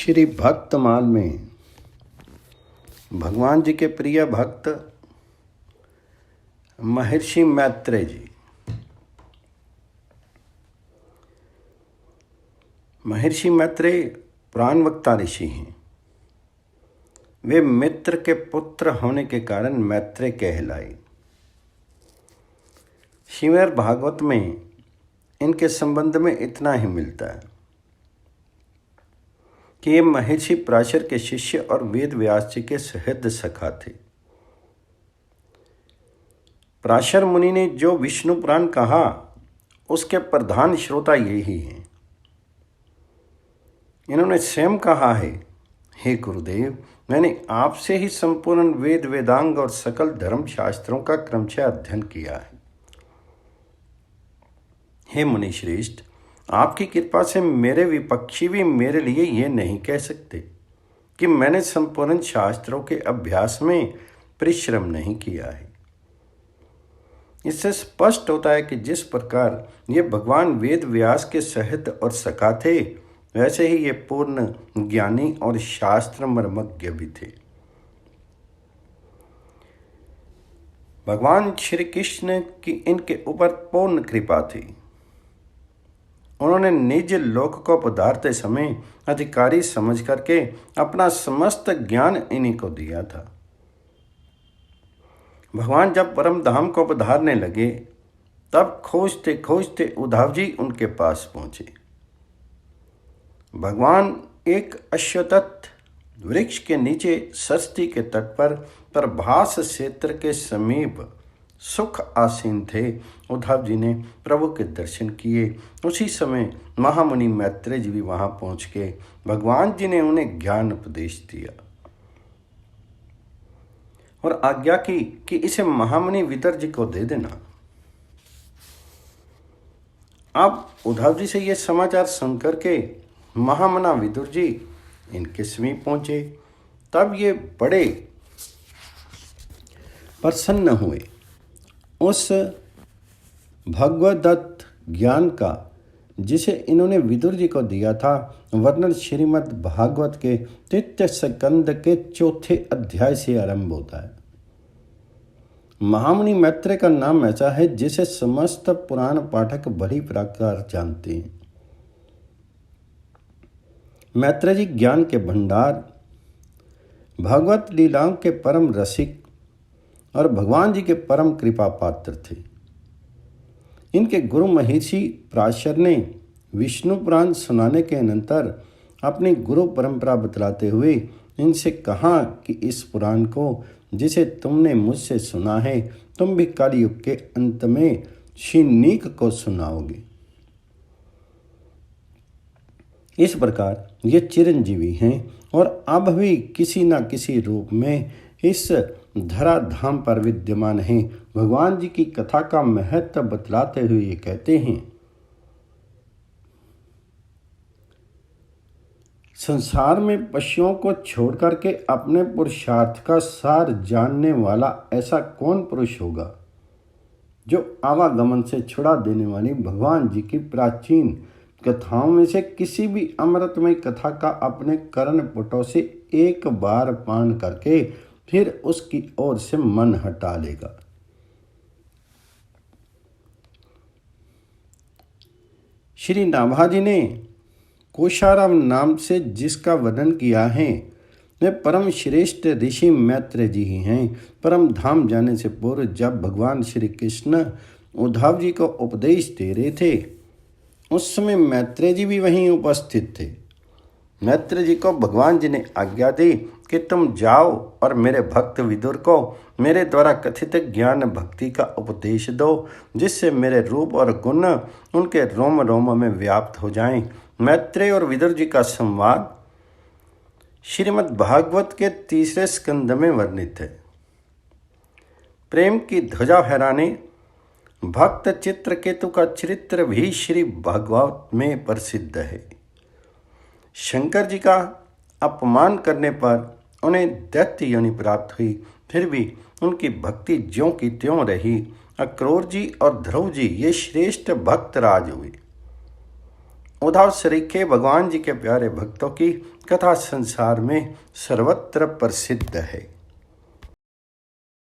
श्री भक्तमाल में भगवान जी के प्रिय भक्त महर्षि मैत्रेय जी। महर्षि मैत्रेय पुराण वक्ता ऋषि हैं। वे मित्र के पुत्र होने के कारण मैत्रेय कहलाए। श्रीमद् भागवत में इनके संबंध में इतना ही मिलता है कि ये महर्षि पराशर के शिष्य और वेद व्यास जी के सहृदय सखा थे। पराशर मुनि ने जो विष्णु पुराण कहा उसके प्रधान श्रोता यही हैं। इन्होंने स्वयं कहा है, हे गुरुदेव, मैंने आपसे ही संपूर्ण वेद वेदांग और सकल धर्म शास्त्रों का क्रमशः अध्ययन किया है। हे मुनि श्रेष्ठ, आपकी कृपा से मेरे विपक्षी भी मेरे लिए ये नहीं कह सकते कि मैंने संपूर्ण शास्त्रों के अभ्यास में परिश्रम नहीं किया है। इससे स्पष्ट होता है कि जिस प्रकार ये भगवान वेद व्यास के सहृदय और सखा थे, वैसे ही ये पूर्ण ज्ञानी और शास्त्र मर्मज्ञ भी थे। भगवान श्री कृष्ण की इनके ऊपर पूर्ण कृपा थी। उन्होंने निज लोक को पधारते समय अधिकारी समझ करके अपना समस्त ज्ञान इन्हीं को दिया था। भगवान जब परम धाम को पधारने लगे, तब खोजते खोजते उद्धव जी उनके पास पहुंचे। भगवान एक अश्वत्थ वृक्ष के नीचे सरस्वती के तट पर प्रभास क्षेत्र के समीप सुख आसीन थे। उद्धव जी ने प्रभु के दर्शन किए। उसी समय महामुनि मैत्रेय जी भी वहां पहुंच के भगवान जी ने उन्हें ज्ञान उपदेश दिया और आज्ञा की कि इसे महामुनि विदुर जी को दे देना। अब उद्धव जी से यह समाचार सुनकर के महामना विदुर जी इनके समीप पहुंचे। तब ये बड़े प्रसन्न हुए। उस भगवदत्त ज्ञान का जिसे इन्होंने विदुर जी को दिया था, वर्णन श्रीमद् भागवत के 3 स्कंद के 4 अध्याय से आरंभ होता है। महामुनि मैत्रेय का नाम ऐसा है जिसे समस्त पुराण पाठक बड़ी प्रकार जानते हैं। मैत्रेय जी ज्ञान के भंडार, भगवत लीलाओं के परम रसिक और भगवान जी के परम कृपा पात्र थे। इनके गुरु महर्षि पराशर ने विष्णु पुराण सुनाने के अनंतर अपनी गुरु परंपरा बतलाते हुए इनसे कहा कि इस पुराण को जिसे तुमने मुझसे सुना है, तुम भी कलयुग के अंत में श्रीनीक को सुनाओगे। इस प्रकार ये चिरंजीवी हैं और अब भी किसी न किसी रूप में इस धराधाम पर विद्यमान हैं। भगवान जी की कथा का महत्व बतलाते हुए ये कहते हैं, संसार में पशुओं को छोड़ करके अपने पुरुषार्थ का सार जानने वाला ऐसा कौन पुरुष होगा जो आवागमन से छुड़ा देने वाली भगवान जी की प्राचीन कथाओं में से किसी भी अमृतमय कथा का अपने कर्णपुटों से एक बार पान करके फिर उसकी ओर से मन हटा लेगा। श्री नाभाजी ने कोशाराम नाम से जिसका वर्णन किया है, वे परम श्रेष्ठ ऋषि मैत्रेय जी ही हैं। परम धाम जाने से पूर्व जब भगवान श्री कृष्ण उद्धव जी को उपदेश दे रहे थे, उस समय मैत्रेय जी भी वहीं उपस्थित थे। मैत्रेय जी को भगवान जी ने आज्ञा दी कि तुम जाओ और मेरे भक्त विदुर को मेरे द्वारा कथित ज्ञान भक्ति का उपदेश दो, जिससे मेरे रूप और गुण उनके रोम रोम में व्याप्त हो जाएं। मैत्रेय और विदुर जी का संवाद श्रीमद् भागवत के 3 स्कंद में वर्णित है। प्रेम की ध्वजा फहराने भक्त चित्रकेतु का चरित्र भी श्री भागवत में प्रसिद्ध है। शंकर जी का अपमान करने पर उन्हें दैत्य योनि प्राप्त हुई, फिर भी उनकी भक्ति ज्यों की त्यों रही। अक्रूर जी और ध्रुव जी ये श्रेष्ठ भक्त राज हुए। उद्धव श्रीखे भगवान जी के प्यारे भक्तों की कथा संसार में सर्वत्र प्रसिद्ध है।